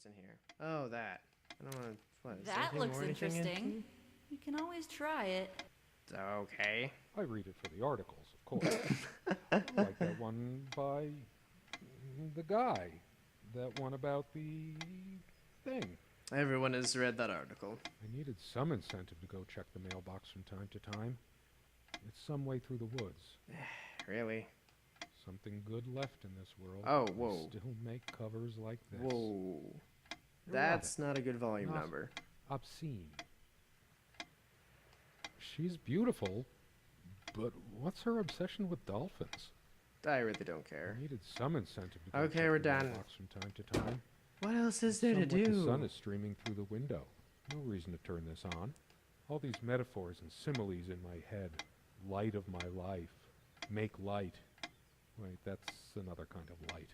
in here? Oh, that. I don't want to. What? Is That anything looks more anything interesting. You can always try it. Okay. I read it for the articles, of course. Like that one by the guy. That one about the thing. Everyone has read that article. I needed some incentive to go check the mailbox from time to time. It's some way through the woods. Really? Something good left in this world. Oh, whoa. We still make covers like this. Whoa. Erotic. That's not a good volume Not number. Obscene. She's beautiful, but what's her obsession with dolphins? I really don't care. I needed some incentive to go Okay, check we're the done. mailbox from time to time. What else is there to Somewhat do? The sun is streaming through the window. No reason to turn this on. All these metaphors and similes in my head. Light of my life. Make light. Wait, that's another kind of light.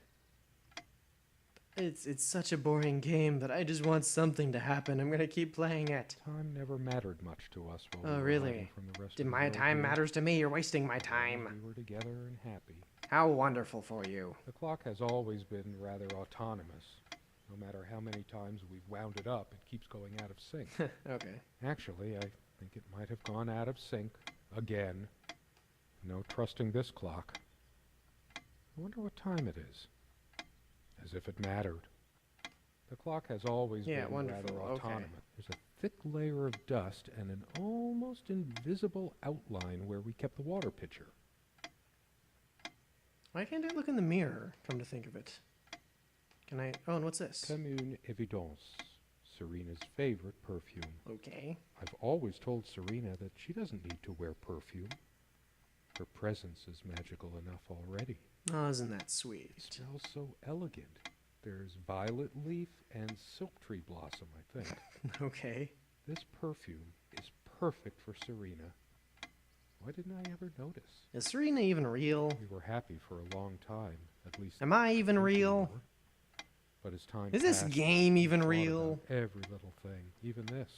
It's such a boring game that I just want something to happen. I'm gonna keep playing it. Time never mattered much to us while Oh, we were really? hiding from the rest Did of the my world time here. matters to me? You're wasting my time. We were together and happy. How wonderful for you. The clock has always been rather autonomous. No matter how many times we've wound it up, it keeps going out of sync. Okay. Actually, I think it might have gone out of sync again. No trusting this clock. I wonder what time it is. As if it mattered. The clock has always been wonderful. rather Okay. autonomous. There's a thick layer of dust and an almost invisible outline where we kept the water pitcher. Why can't I look in the mirror, come to think of it? Can I? Oh, and what's this? Comme une évidence. Serena's favorite perfume. Okay. I've always told Serena that she doesn't need to wear perfume. Her presence is magical enough already. Oh, isn't that sweet? It smells so elegant. There's violet leaf and silk tree blossom, I think. Okay. This perfume is perfect for Serena. Why didn't I ever notice? Is Serena even real? We were happy for a long time, at least. Am I even think we real? were. But as time Is this passed, game we even thought real? about every little thing, even this.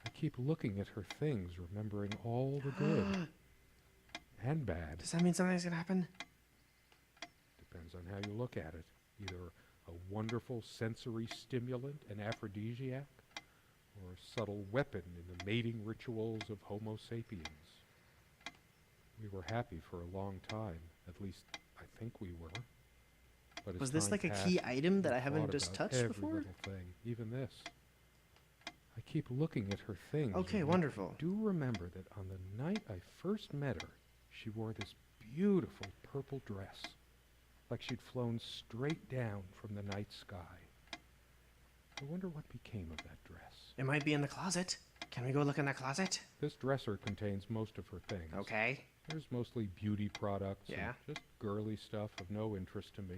I keep looking at her things, remembering all the good and bad. Does that mean something's gonna happen? Depends on how you look at it. Either a wonderful sensory stimulant and aphrodisiac, or a subtle weapon in the mating rituals of Homo sapiens. We were happy for a long time, at least I think we were. But as Was this time like a passed, key item that we I haven't thought just about touched every before? little thing, even this. I keep looking at her things. Okay, and wonderful. I do remember that on the night I first met her, she wore this beautiful purple dress, like she'd flown straight down from the night sky. I wonder what became of that dress. It might be in the closet. Can we go look in the closet? This dresser contains most of her things. Okay. There's mostly beauty products Yeah. and just girly stuff of no interest to me.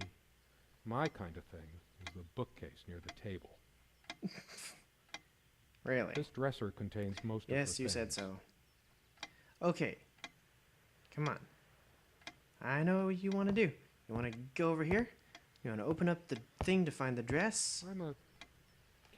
My kind of thing is the bookcase near the table. Really? This dresser contains most of her Yes, you said things. so. Okay. Come on. I know what you want to do. You want to go over here? You want to open up the thing to find the dress? I'm a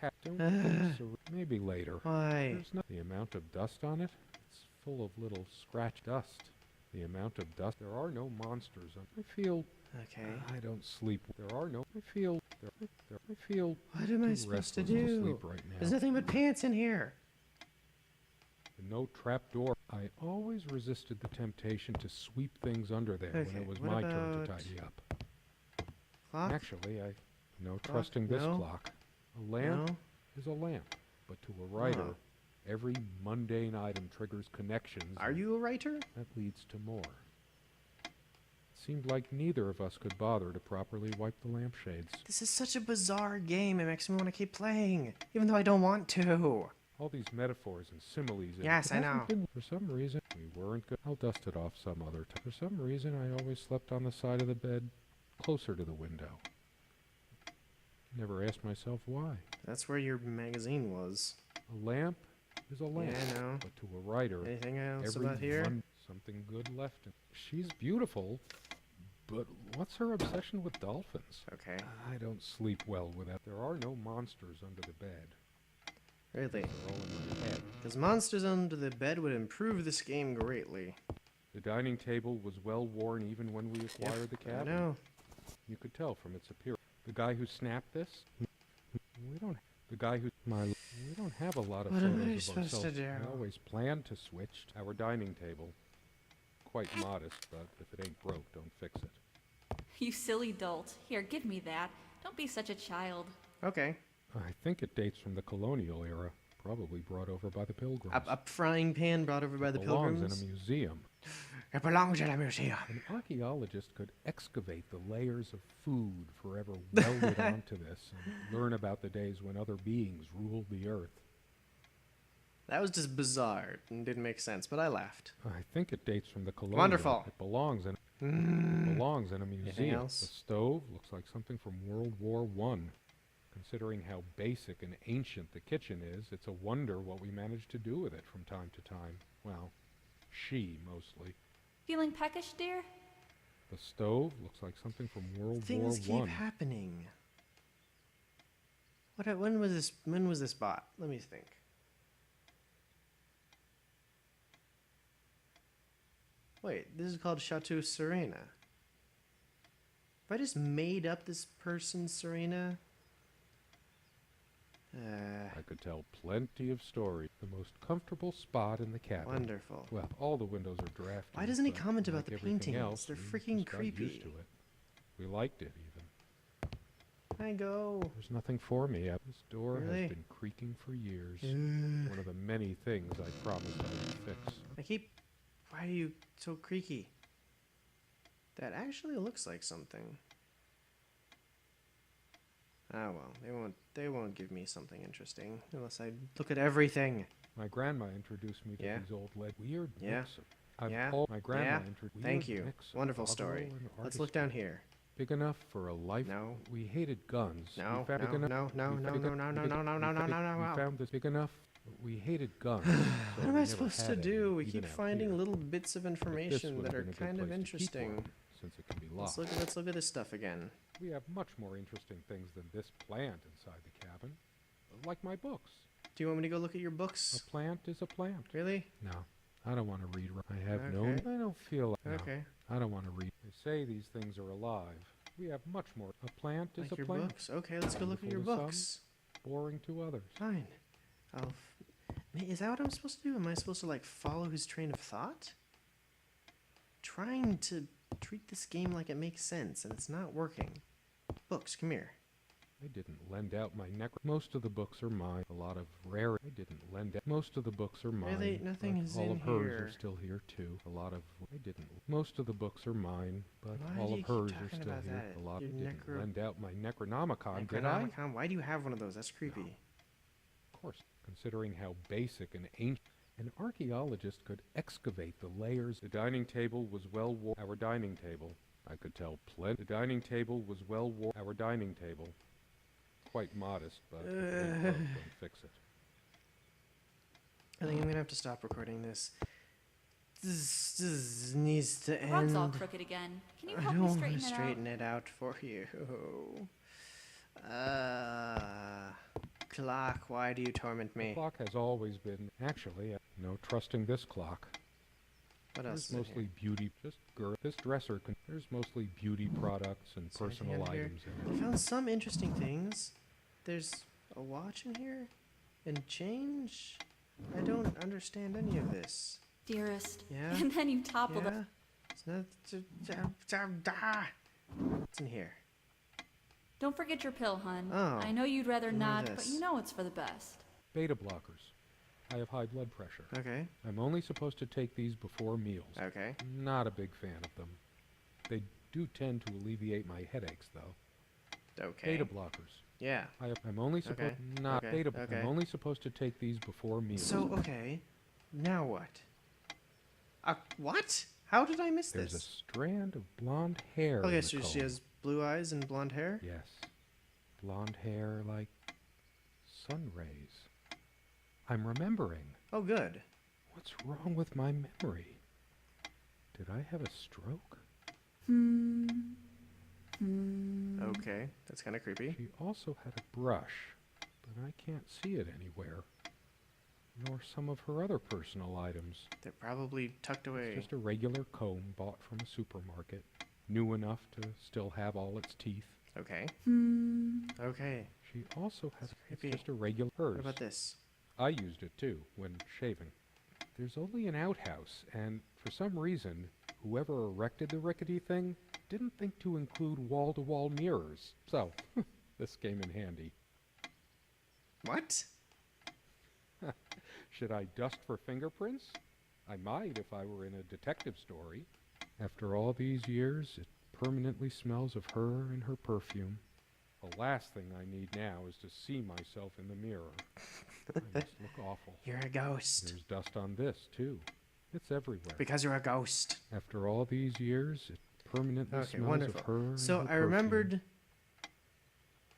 cat. Don't think so. Maybe later. Why? There's not the amount of dust on it. It's full of little scratch dust. The amount of dust. There are no monsters. I feel. Okay. I don't sleep. There are no. I feel. I feel. What am I too supposed to restless do? sleep right now. There's nothing but pants in here. And no trap door. I always resisted the temptation to sweep things under there when Okay, it was what my turn to about tidy up. Clock? Actually, I no trusting this No. clock. A lamp No. is a lamp, but to a writer, Oh. every mundane item triggers connections. Are and you a writer? That leads to more. It seemed like neither of us could bother to properly wipe the lampshades. This is such a bizarre game. It makes me want to keep playing, even though I don't want to. All these metaphors and similes. and Yes, it I hasn't know. been- for some reason, we weren't good. I'll dust it off some other time. For some reason, I always slept on the side of the bed closer to the window. Never asked myself why. That's where your magazine was. A lamp is a lamp, Yeah, I know. but to a writer, Anything else every about here? something good left. She's beautiful, but what's her obsession with dolphins? Okay. I don't sleep well without. There are no monsters under the bed. Really? They're all in my head. Because monsters under the bed would improve this game greatly. The dining table was well worn even when we acquired the I cabin. know. You could tell from its appearance. The guy who snapped this? We don't. The guy who we don't have a lot of What am I photos of supposed to ourselves. do? I always planned to switch to our dining table. Quite modest, but if it ain't broke, don't fix it. You silly dolt. Here, give me that. Don't be such a child. Okay. I think it dates from the colonial era, probably brought over by the Pilgrims. A frying pan brought over by the Belongs Pilgrims. in a museum. It belongs in a museum. An archaeologist could excavate the layers of food forever welded onto this and learn about the days when other beings ruled the earth. That was just bizarre and didn't make sense, but I laughed. I think it dates from the colonial. Wonderful. It belongs in a museum. else? The stove looks like something from World War I. Considering how basic and ancient the kitchen is, it's a wonder what we managed to do with it from time to time. Well, she mostly. Feeling peckish, dear? The stove looks like something from World Things War keep I. happening. When was this? When was this bought? Let me think. Wait, this is called Chateau Serena. If I just made up this person, Serena. I could tell plenty of stories. The most comfortable spot in the cabin. Wonderful. Well, all the windows are drafty. Why doesn't he but comment about like the everything paintings? else, They're we freaking just got creepy. used to it. We liked it, even. I go. There's nothing for me. This door Really? has been creaking for years. One of the many things I promised I would fix. I keep. Why are you so creaky? That actually looks like something. Ah well, they won't give me something interesting unless I look at everything. My grandma introduced me to Yeah. these old weird Yeah. mix of. Yeah. My grandma Yeah. introduced. Thank you. Wonderful story. Let's look down here. Big enough for a life. No. We hated guns. No, We found big no, enough- no, no, we no, found- no, we no, found- no, we no, no, found- no, we no, found- no, no. We found this big enough. We hated guns. What am I supposed to do? We keep finding little little bits of information that are kind of interesting. Since it can be Let's locked. look at this stuff again. We have much more interesting things than this plant inside the cabin. Like my books. Do you want me to go look at your A books? plant is a plant. Really? No, I don't want to read. I have Okay. I don't feel like. No, Okay. I don't want to read. They say these things are alive. We have much more. A plant is Like a your plant. books. Okay, let's go look at your Beautiful to books. Boring to others. Fine. Is that what I'm supposed to do? Am I supposed to like follow his train of thought? Trying to treat this game like it makes sense, and it's not working. Books, come here. I didn't lend out my neck. Most of the books are mine. A lot of rare. I didn't lend out. Most of the books are mine. Really? Nothing but is all in of hers here. are still here too. A lot of. I didn't. Most of the books are mine, but Why all do of you keep hers are talking still about here. that? A lot. I Your didn't necro- lend out my Necronomicon, did I? Necronomicon? Why do you have one of those? That's creepy. Of course, considering how basic and ancient. An archaeologist could excavate the layers. The dining table was well worn. Our dining table. I could tell plenty. The dining table was well worn. Our dining table. Quite modest, but if it ain't broke, don't fix it. I think I'm gonna have to stop recording this. This needs to end. Rug's all crooked again. Can you I help don't me want straighten to it straighten it out for you. Clock, why do you torment The me? clock has always been, actually, no trusting this clock. What else? There's is in mostly beauty, just this dresser, there's mostly beauty products and Is there anything personal under here? items here? in I found some interesting things. There's a watch in here and change. I don't understand any of this. Dearest. Yeah? And then you toppled Yeah? It's not. What's in here? Don't forget your pill, hun. Oh, I know you'd rather more of not, but this. you know it's for the best. it. Beta blockers. I have high blood pressure. Okay. I'm only supposed to take these before meals. Okay. Not a big fan of them. They do tend to alleviate my headaches, though. Okay. Beta blockers. Yeah. I'm only supposed Okay. not Okay. beta. Okay. I'm only supposed to take these before meals. So, okay. Now what? What? How did I miss There's a this? strand of blonde hair. Okay, in so the she comb. has blue eyes and blonde hair? Yes. Blonde hair like sun rays. I'm remembering. Oh, good. What's wrong with my memory? Did I have a stroke? Okay, that's kind of creepy. She also had a brush, but I can't see it anywhere. Nor some of her other personal items. They're probably tucked away. It's just a regular comb bought from a supermarket. New enough to still have all its teeth. Okay. Hmm. Okay. She also has it's creepy. just a regular hers. What about this? I used it too when shaving. There's only an outhouse, and for some reason, whoever erected the rickety thing didn't think to include wall-to-wall mirrors. So, this came in handy. What? Should I dust for fingerprints? I might if I were in a detective story. After all these years, it permanently smells of her and her perfume. The last thing I need now is to see myself in the mirror. I must look awful. You're a ghost. There's dust on this, too. It's everywhere. Because you're a ghost. After all these years, it permanently Okay, smells wonderful. of her and So her I perfume. remembered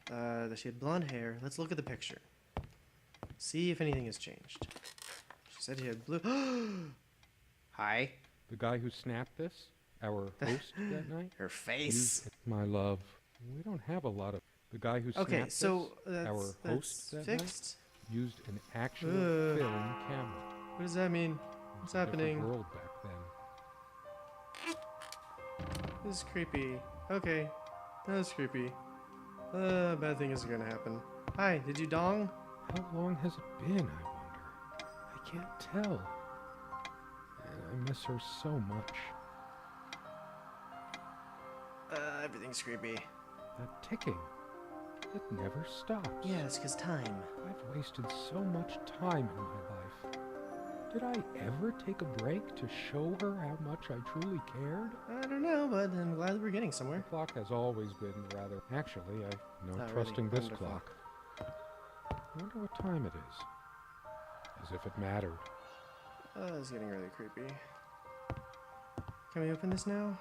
that she had blonde hair. Let's look at the picture. See if anything has changed. She said she had blue. Hi. The guy who snapped this, our host that night, Her face. my love. We don't have a lot of... The guy who snapped Okay, so this, our that's host that fixed. night, used an actual Ugh. film camera. What does that mean? It What's was a different happening? world back then. This is creepy. Okay, that's creepy. Bad thing is gonna happen. Hi, did you dong? How long has it been, I wonder? I can't tell. And I miss her so much. Everything's creepy. That ticking, it never stops. Yeah, it's 'cause time. I've wasted so much time in my life. Did I ever take a break to show her how much I truly cared? I don't know, but I'm glad we're getting The somewhere. clock has always been rather... Actually, I know Not trusting really. this Wonderful. clock. I wonder what time it is. As if it mattered. It's getting really creepy. Can we open this now?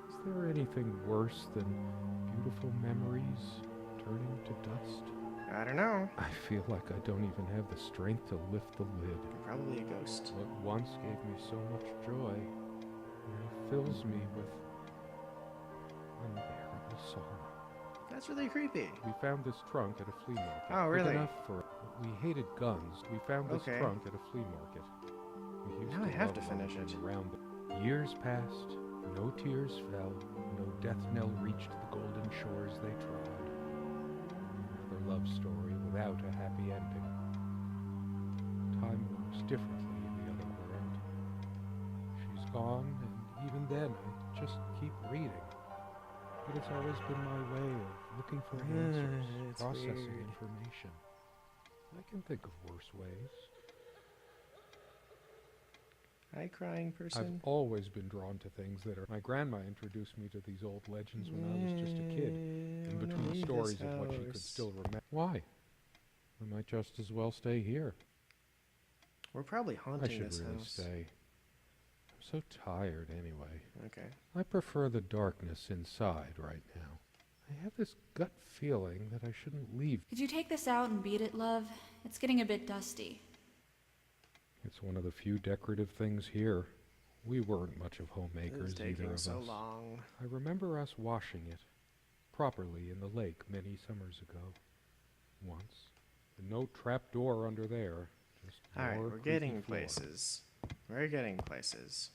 Is there anything worse than beautiful memories turning to dust? I don't know. I feel like I don't even have the strength to lift the lid. You're probably a ghost. What once gave me so much joy now fills me with unbearable sorrow. That's really creepy. We found this trunk at a flea market. Oh, Big really? enough for... We hated guns. We found this Okay. trunk at a flea market. We used Now I have love to finish wandering it. around it. Years passed. No tears fell. No death knell reached the golden shores they trod. Another love story without a happy ending. Time moves differently in the other world. She's gone, and even then I just keep reading. But it's always been my way of looking for answers, It's processing weird. information. I can think of worse ways. Hi, crying person. I've always been drawn to things that are... My grandma introduced me to these old legends when I was just a kid. In I wanna between leave stories this of what she could house. still remember. Why? I might just as well stay here. We're probably I haunting should this really house. stay. I'm so tired anyway. Okay. I prefer the darkness inside right now. I have this gut feeling that I shouldn't leave. Could you take this out and beat it, love? It's getting a bit dusty. It's one of the few decorative things here. We weren't much of homemakers, It's either taking of so us. long. I remember us washing it properly in the lake many summers ago. Once. And no trap door under there. Just Alright, more we're creaky getting floor. places. We're getting places.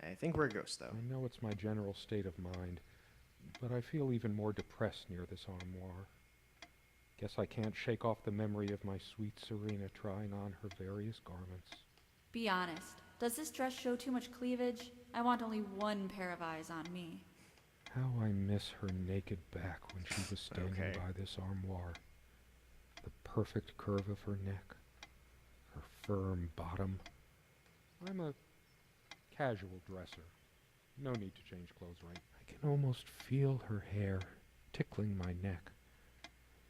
I think we're ghosts, though. I know it's my general state of mind, but I feel even more depressed near this armoire. Guess I can't shake off the memory of my sweet Serena trying on her various garments. Be honest. Does this dress show too much cleavage? I want only one pair of eyes on me. How I miss her naked back when she was standing Okay. by this armoire. The perfect curve of her neck, her firm bottom. I'm a casual dresser. No need to change clothes right. I can almost feel her hair tickling my neck.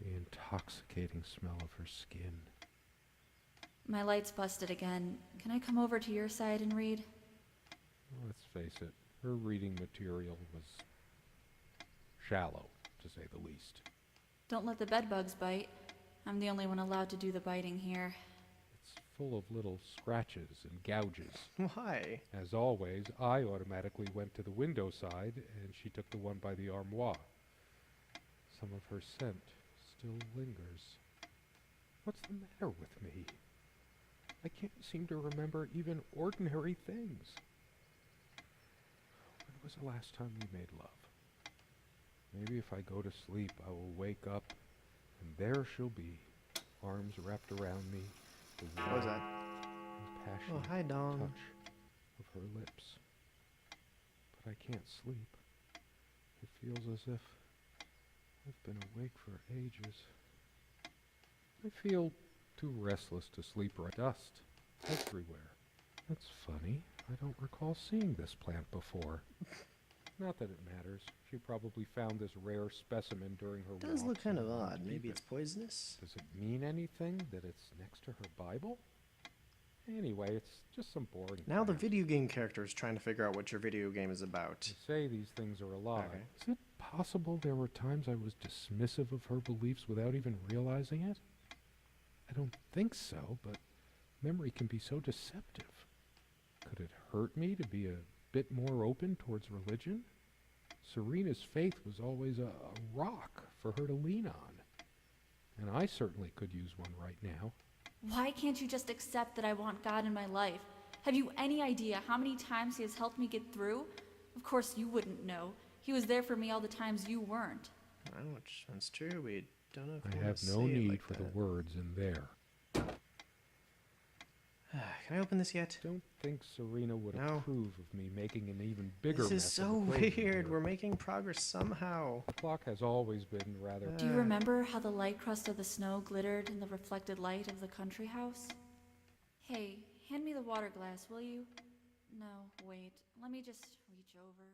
The intoxicating smell of her skin. My light's busted again. Can I come over to your side and read? Let's face it, her reading material was shallow, to say the least. Don't let the bedbugs bite. I'm the only one allowed to do the biting here. It's full of little scratches and gouges. Why? As always, I automatically went to the window side, and she took the one by the armoire. Some of her scent still lingers. What's the matter with me? I can't seem to remember even ordinary things. When was the last time we made love? Maybe if I go to sleep, I will wake up, and there she'll be, arms wrapped around me, the What was warm that? and passionate Oh, hi, Dawn. touch of her lips. But I can't sleep. It feels as if I've been awake for ages. I feel too restless to sleep right. Dust everywhere. That's funny. I don't recall seeing this plant before. Not that it matters. She probably found this rare specimen during her It does walks look kind and of wanted odd. to Maybe keep it's it. poisonous? Does it mean anything that it's next to her Bible? Anyway, it's just some boring Now the plant. video game character is trying to figure out what your video game is about. They say these things are alive. Okay. Is it possible there were times I was dismissive of her beliefs without even realizing it? I don't think so, but memory can be so deceptive. Could it hurt me to be a bit more open towards religion? Serena's faith was always a rock for her to lean on. And I certainly could use one right now. Why can't you just accept that I want God in my life? Have you any idea how many times he has helped me get through? Of course you wouldn't know. He was there for me all the times you weren't. Ouch, that's true. We don't know if I we wanna have no say it need like for that. the words in there. Can I open this yet? Don't think Serena would No. approve of me making an even bigger This mess is of so the equation weird. here. We're making progress somehow. The clock has always been rather... Do you remember how the light crust of the snow glittered in the reflected light of the country house? Hey, hand me the water glass, will you? No, wait. Let me just reach over.